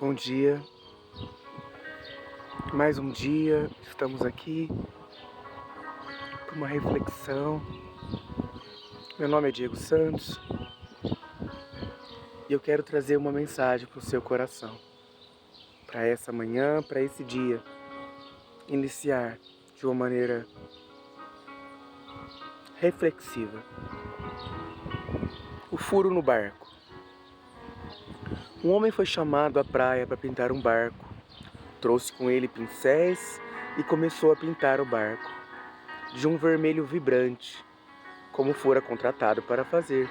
Bom dia, mais um dia, estamos aqui para uma reflexão. Meu nome é Diego Santos e eu quero trazer uma mensagem para o seu coração, para essa manhã, para esse dia, iniciar de uma maneira reflexiva. O furo no barco. Um homem foi chamado à praia para pintar um barco. Trouxe com ele pincéis e começou a pintar o barco, de um vermelho vibrante, como fora contratado para fazer.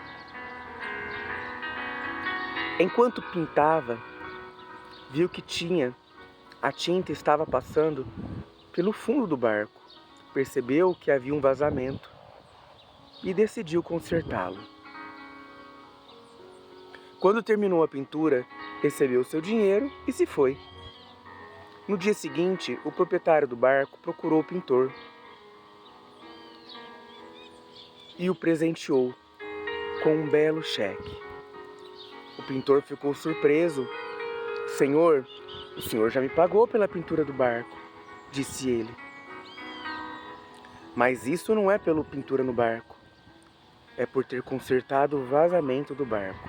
Enquanto pintava, viu que a tinta estava passando pelo fundo do barco. Percebeu que havia um vazamento e decidiu consertá-lo. Quando terminou a pintura, recebeu seu dinheiro e se foi. No dia seguinte, o proprietário do barco procurou o pintor e o presenteou com um belo cheque. O pintor ficou surpreso. "Senhor, o senhor já me pagou pela pintura do barco", disse ele. "Mas isso não é pela pintura no barco. É por ter consertado o vazamento do barco."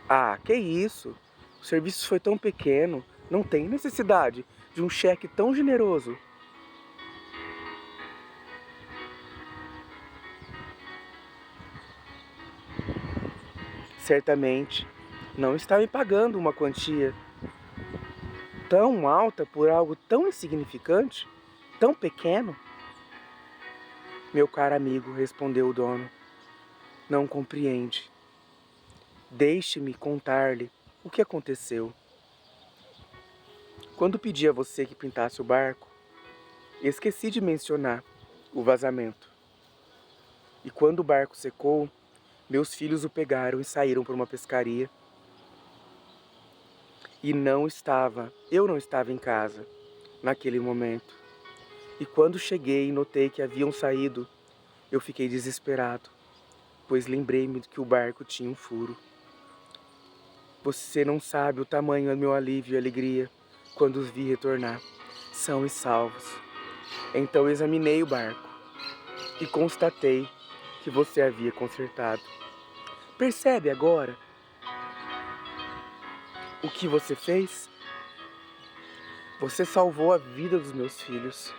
"Ah, que isso? O serviço foi tão pequeno, não tem necessidade de um cheque tão generoso." "Certamente não está me pagando uma quantia tão alta por algo tão insignificante, tão pequeno." "Meu caro amigo", respondeu o dono, "não compreende. Deixe-me contar-lhe o que aconteceu. Quando pedi a você que pintasse o barco, esqueci de mencionar o vazamento. E quando o barco secou, meus filhos o pegaram e saíram para uma pescaria. E eu não estava em casa naquele momento. E quando cheguei e notei que haviam saído, eu fiquei desesperado, pois lembrei-me que o barco tinha um furo. Você não sabe o tamanho do meu alívio e alegria quando os vi retornar, são e salvos. Então examinei o barco e constatei que você havia consertado. Percebe agora o que você fez? Você salvou a vida dos meus filhos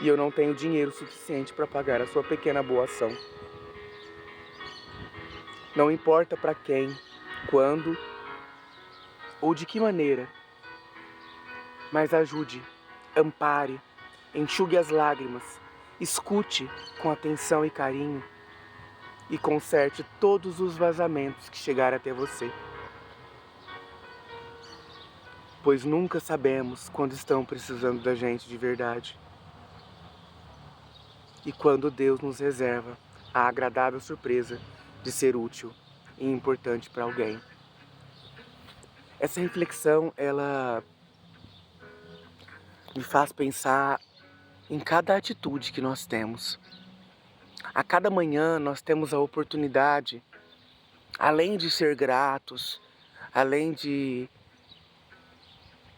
e eu não tenho dinheiro suficiente para pagar a sua pequena boa ação. Não importa para quem, quando ou de que maneira, mas ajude, ampare, enxugue as lágrimas, escute com atenção e carinho e conserte todos os vazamentos que chegarem até você. Pois nunca sabemos quando estão precisando da gente de verdade. E quando Deus nos reserva a agradável surpresa de ser útil e importante para alguém. Essa reflexão, ela me faz pensar em cada atitude que nós temos. A cada manhã nós temos a oportunidade, além de ser gratos, além de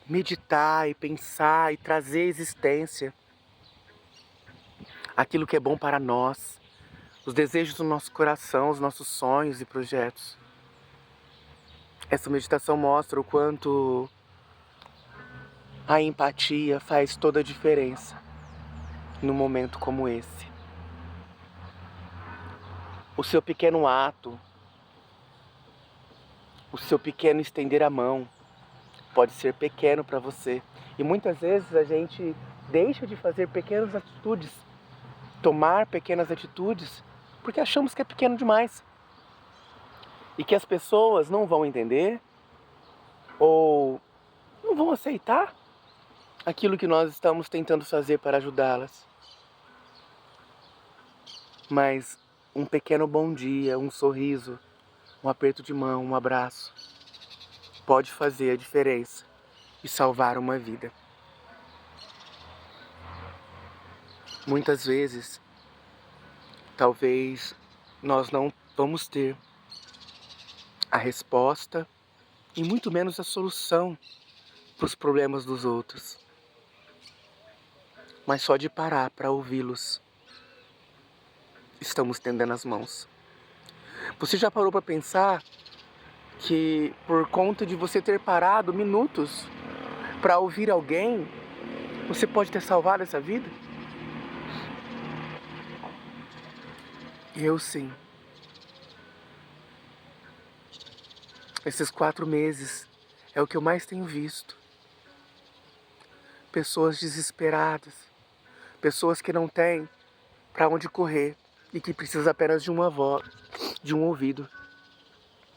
meditar e pensar e trazer à existência aquilo que é bom para nós, os desejos do nosso coração, os nossos sonhos e projetos. Essa meditação mostra o quanto a empatia faz toda a diferença num momento como esse. O seu pequeno ato, o seu pequeno estender a mão, pode ser pequeno para você. E muitas vezes a gente deixa de fazer pequenas atitudes, tomar pequenas atitudes, porque achamos que é pequeno demais. E que as pessoas não vão entender ou não vão aceitar aquilo que nós estamos tentando fazer para ajudá-las. Mas um pequeno bom dia, um sorriso, um aperto de mão, um abraço, pode fazer a diferença e salvar uma vida. Muitas vezes, talvez nós não vamos ter a resposta e muito menos a solução para os problemas dos outros. Mas só de parar para ouvi-los, estamos estendendo as mãos. Você já parou para pensar que por conta de você ter parado minutos para ouvir alguém, você pode ter salvado essa vida? Eu sim. Esses 4 meses é o que eu mais tenho visto. Pessoas desesperadas, pessoas que não têm para onde correr e que precisam apenas de uma voz, de um ouvido,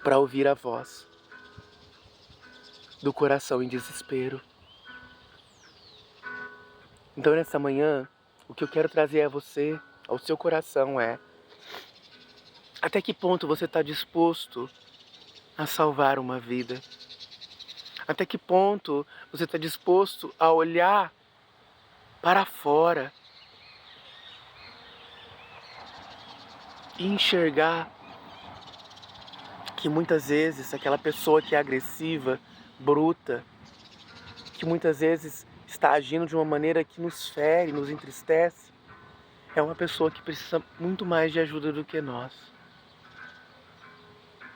para ouvir a voz do coração em desespero. Então nessa manhã, o que eu quero trazer a você, ao seu coração é: até que ponto você está disposto a salvar uma vida? Até que ponto você está disposto a olhar para fora e enxergar que muitas vezes aquela pessoa que é agressiva, bruta, que muitas vezes está agindo de uma maneira que nos fere, nos entristece, é uma pessoa que precisa muito mais de ajuda do que nós.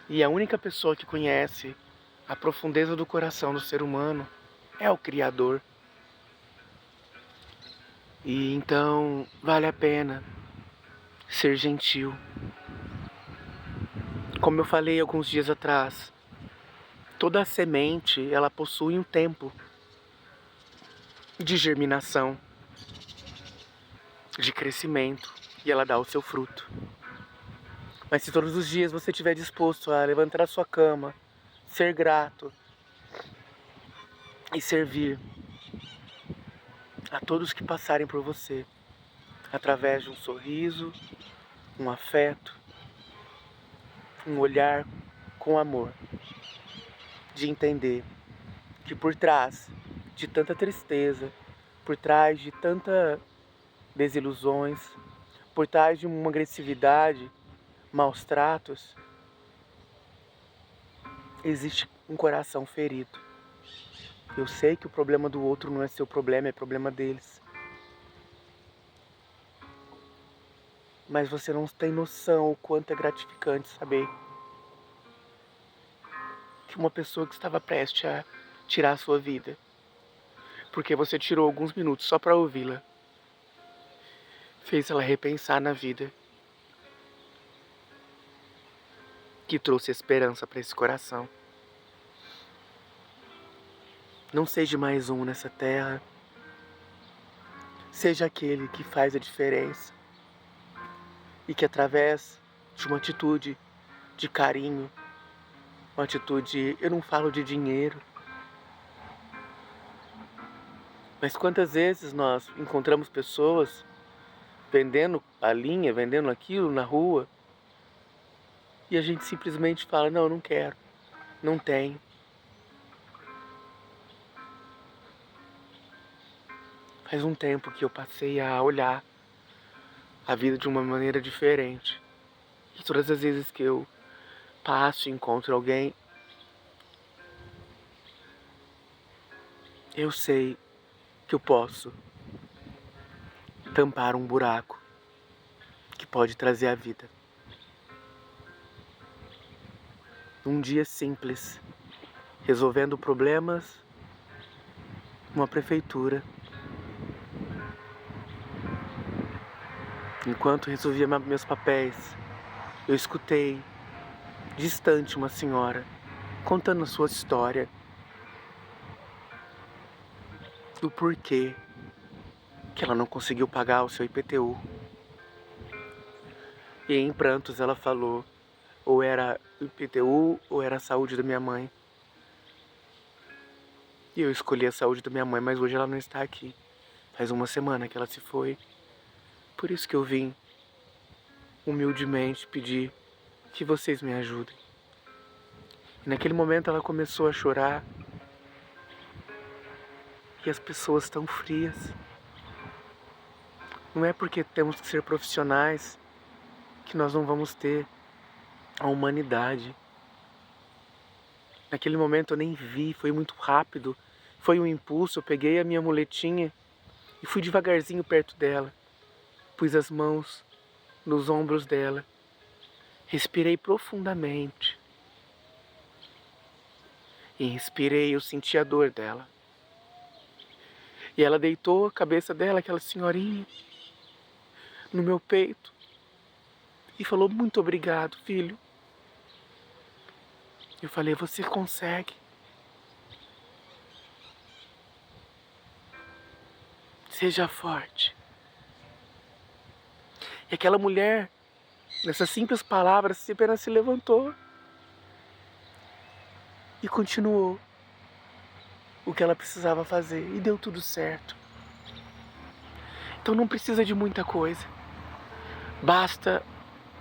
E a única pessoa que conhece a profundeza do coração do ser humano é o Criador. E então vale a pena ser gentil. Como eu falei alguns dias atrás, toda semente ela possui um tempo de germinação, de crescimento, e ela dá o seu fruto. Mas se todos os dias você estiver disposto a levantar a sua cama, ser grato e servir a todos que passarem por você, através de um sorriso, um afeto, um olhar com amor, de entender que por trás de tanta tristeza, por trás de tantas desilusões, por trás de uma agressividade, maus tratos, existe um coração ferido. Eu sei que o problema do outro não é seu problema, é problema deles. Mas você não tem noção o quanto é gratificante saber que uma pessoa que estava prestes a tirar a sua vida, porque você tirou alguns minutos só para ouvi-la, fez ela repensar na vida, que trouxe esperança para esse coração. Não seja mais um nessa terra, seja aquele que faz a diferença e que através de uma atitude de carinho, uma atitude, eu não falo de dinheiro, mas quantas vezes nós encontramos pessoas vendendo balinha, vendendo aquilo na rua, e a gente simplesmente fala: não, não quero, não tenho. Faz um tempo que eu passei a olhar a vida de uma maneira diferente. E todas as vezes que eu passo e encontro alguém, eu sei que eu posso tampar um buraco que pode trazer a vida. Um dia simples, resolvendo problemas numa prefeitura. Enquanto resolvia meus papéis, eu escutei, distante, uma senhora contando a sua história, do porquê que ela não conseguiu pagar o seu IPTU. E em prantos ela falou: ou era o IPTU ou era a saúde da minha mãe. E eu escolhi a saúde da minha mãe, mas hoje ela não está aqui. Faz uma semana que ela se foi. Por isso que eu vim humildemente pedir que vocês me ajudem. E naquele momento ela começou a chorar. E as pessoas estão frias. Não é porque temos que ser profissionais que nós não vamos ter a humanidade. Naquele momento eu nem vi, foi muito rápido. Foi um impulso, eu peguei a minha muletinha e fui devagarzinho perto dela. Pus as mãos nos ombros dela. Respirei profundamente. E inspirei, eu senti a dor dela. E ela deitou a cabeça dela, aquela senhorinha, no meu peito. E falou, muito obrigado, filho. Eu falei, você consegue. Seja forte. E aquela mulher, nessas simples palavras, apenas se levantou. E continuou o que ela precisava fazer. E deu tudo certo. Então não precisa de muita coisa. Basta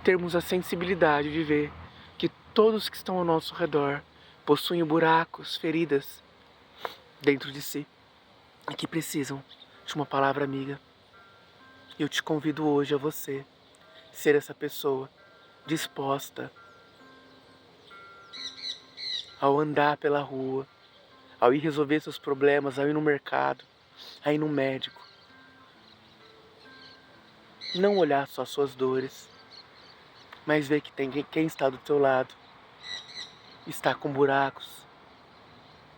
termos a sensibilidade de ver que todos que estão ao nosso redor possuem buracos, feridas dentro de si e que precisam de uma palavra amiga. Eu te convido hoje a você ser essa pessoa disposta ao andar pela rua, ao ir resolver seus problemas, ao ir no mercado, a ir no médico. Não olhar só suas dores, mas ver que tem quem está do teu lado, está com buracos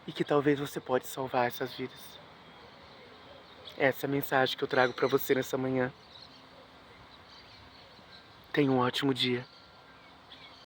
e que talvez você pode salvar essas vidas. Essa é a mensagem que eu trago para você nessa manhã. Tenha um ótimo dia.